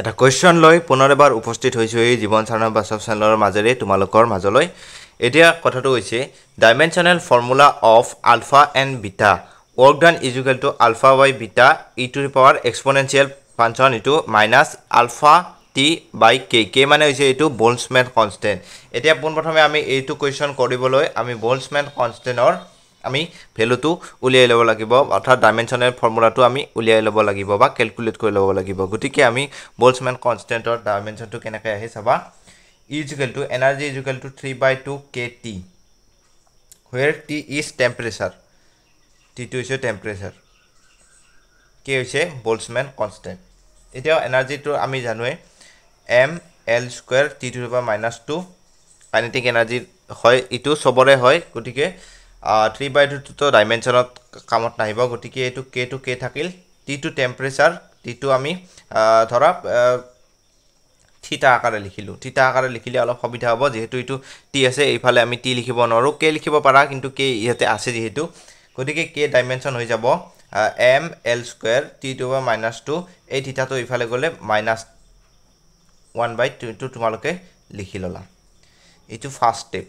এটা কোৱেশ্চন লৈ পুনৰ এবাৰ উপস্থিত হৈছো এই জীৱন চাৰণৰ বাস্তৱ চেনেলৰ মাজেৰে তোমালোকৰ মাজলৈ এতিয়া কথাটো হৈছে dimensional formula of alpha and beta work done is equal to alpha by beta e to the power exponential function into minus alpha t by k মানে হৈছে এটো বোলছমেন কনস্ট্যান্ট এতিয়া পোন প্ৰথমে আমি এইটো কোৱেশ্চন কৰিবলৈ আমি বোলছমেন কনস্ট্যান্টৰ আমি ভ্যালুটো উলিয়াই ল'ব লাগিব অৰ্থাৎ ডাইমেনশনাল ফৰ্মুলাটো আমি উলিয়াই ল'ব লাগিব বা ক্যালকুলেট কৰি ল'ব লাগিব গতিকে আমি বোলছমেন কনস্ট্যান্টৰ ডাইমেনশনটো কেনেকৈ আহে চাবা E is equal to energy is equal to 3/2 kT where T is temperature T2 is temperature K is Boltzmann constant এতিয়া এনার্জি তো আমি জানোৱে ml square T to the power -2 kinetic energy হয় ইটো সবৰে হয় গতিকে 3/2 তো ডাইমেনশনত কামত নাহিব গতিকে এটো k to k থাকিল T2 টেম্পারেচার T2 আমি ধৰা থিটা আকাৰে লিখিলো থিটা আকাৰে লিখিলে অলপ সুবিধা হ'ব যেহেতু ইটো t আছে এইফালে আমি t লিখিব নোৱাৰো k লিখিব পাৰা কিন্তু k ইয়াতে আছে যেহেতু গতিকে k ডাইমেনশন হৈ যাব m l square t to the power -2 এই থিটাটো ইফালে গলে -1/2 টো তোমালোকে লিখি ললা এটো ফার্স্ট স্টেপ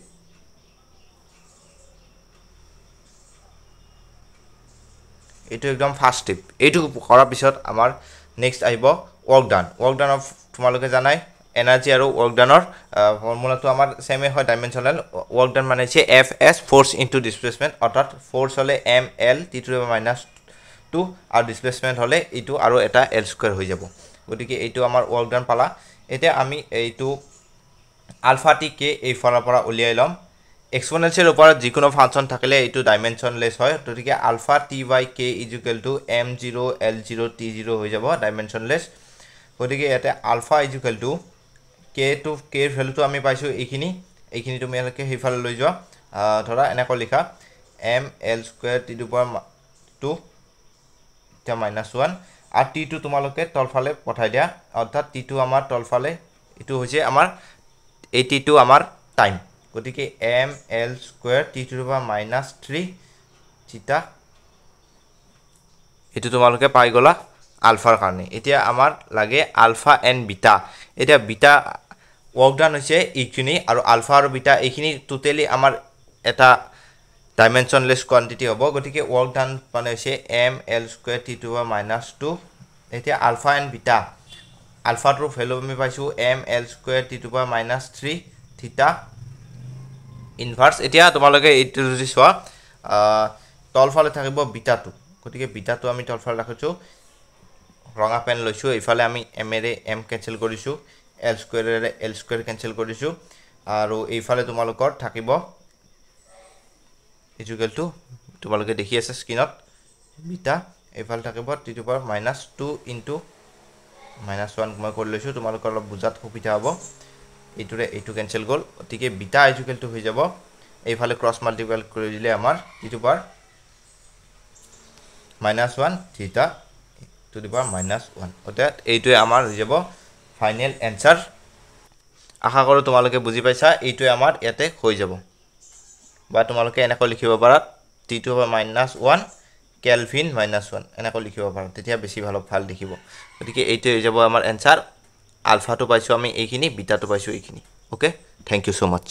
এটো একদম ফার্স্ট স্টেপ এটো কৰাৰ পিছত আমাৰ নেক্সট আহিব work done of তোমালোকে জানাই এনাৰ্জি আৰু work done ৰ ফৰ্মুলাটো আমাৰ সেমে হয় ডাইমেনশনাল work done মানে হৈছে fs force into displacement অৰ্থাৎ ফোৰ্স হলে ml t to the power -2 আৰু ডিসপ্লেসমেন্ট হলে ইটো আৰু এটা l স্কয়াৰ হৈ যাব গতিকে এইটো আমাৰ work done পালা এতিয়া আমি এইটো আলফা t কে এই ফলাৰ পৰা উলিয়াই লম এক্সপোনেনশিয়েল ওপৰত যিকোনো ফাংশন থাকিলে এইটো ডাইমেনশনলেস হয় গতিকে ULFA t by k = m0 l0 t0 হৈ যাব ডাইমেনশনলেস গতিকে ইয়াতে আলফা = k to k এর ভ্যালুটো আমি পাইছো এইখিনি তুমি এলকে হিফালে লৈ যোৱা ধৰা এনেকৈ লিখা m l square t to the power 2 টা -1 আর t2 তোমালোকে তলফালে পঠাই দিয়া অর্থাৎ t2 আমাৰ তলফালে ইটো হৈছে আমাৰ এই t2 আমাৰ টাইম গতিকে m l square t to the power -3 থিটা এটো তোমালোকে পাই গলা আলফাৰ কাৰণে এতিয়া আমাৰ লাগে আলফা এন্ড বিটা এটা বিটা work done হৈছে ইখিনি আৰু আলফা আৰু বিটা এইখিনি টোটালি আমাৰ এটা ডাইমেনশনলেস কোয়ান্টিটি হ'ব গতিকে work done মানে হৈছে m l square t to the power -2 এতিয়া আলফা এন্ড বিটা আলফাটোৰ ভ্যালু আমি পাইছো m l square t to the power -3 থিটা ইনভার্স এতিয়া তোমালোকে এইটো যদি চোৱা তলফালে থাকিব বিটাটো গতিকে বিটাটো আমি তলফালে ৰাখিছো ৰঙা পেন লৈছো ইফালে আমি m এৰে m ক্যান্সেল কৰিছো l square এৰে l square ক্যান্সেল কৰিছো আৰু এইফালে তোমালোকৰ থাকিব ইকুয়াল টু তোমালোকে দেখি আছে স্ক্রিনত বিটা এইফালে থাকিব t to the power -2 into -1 মই কৰি লৈছো তোমালোকৰ অলপ বুজাত সুবিধা হ'ব এইটোৰে এইটো ক্যান্সেল গল গতিকে বিটা ইকুয়াল টু হৈ যাব এইফালে ক্রস মাল্টিপ্লাই কৰি দিলে আমাৰ t to the power -1 থিটা to the power -1 অৰ্থাৎ এইটোৱে আমাৰ হৈ যাব ফাইনাল এনসাৰ আশা কৰো তোমালোকে বুজি পাইছা এইটোৱে আমাৰ ইয়াতে হৈ যাব বা তোমালোকে এনেকৈ লিখিব পাৰা t to the power -1 kelvin -1 এনেকৈ লিখিব পাৰা তেতিয়া বেছি ভাল দেখিব গতিকে এইটোৱে হৈ যাব আমাৰ এনসার আলফাটো পাইছো আমি এইখিনি বিটাটো পাইছো এইখিনি ওকে থ্যাংক ইউ সো মাচ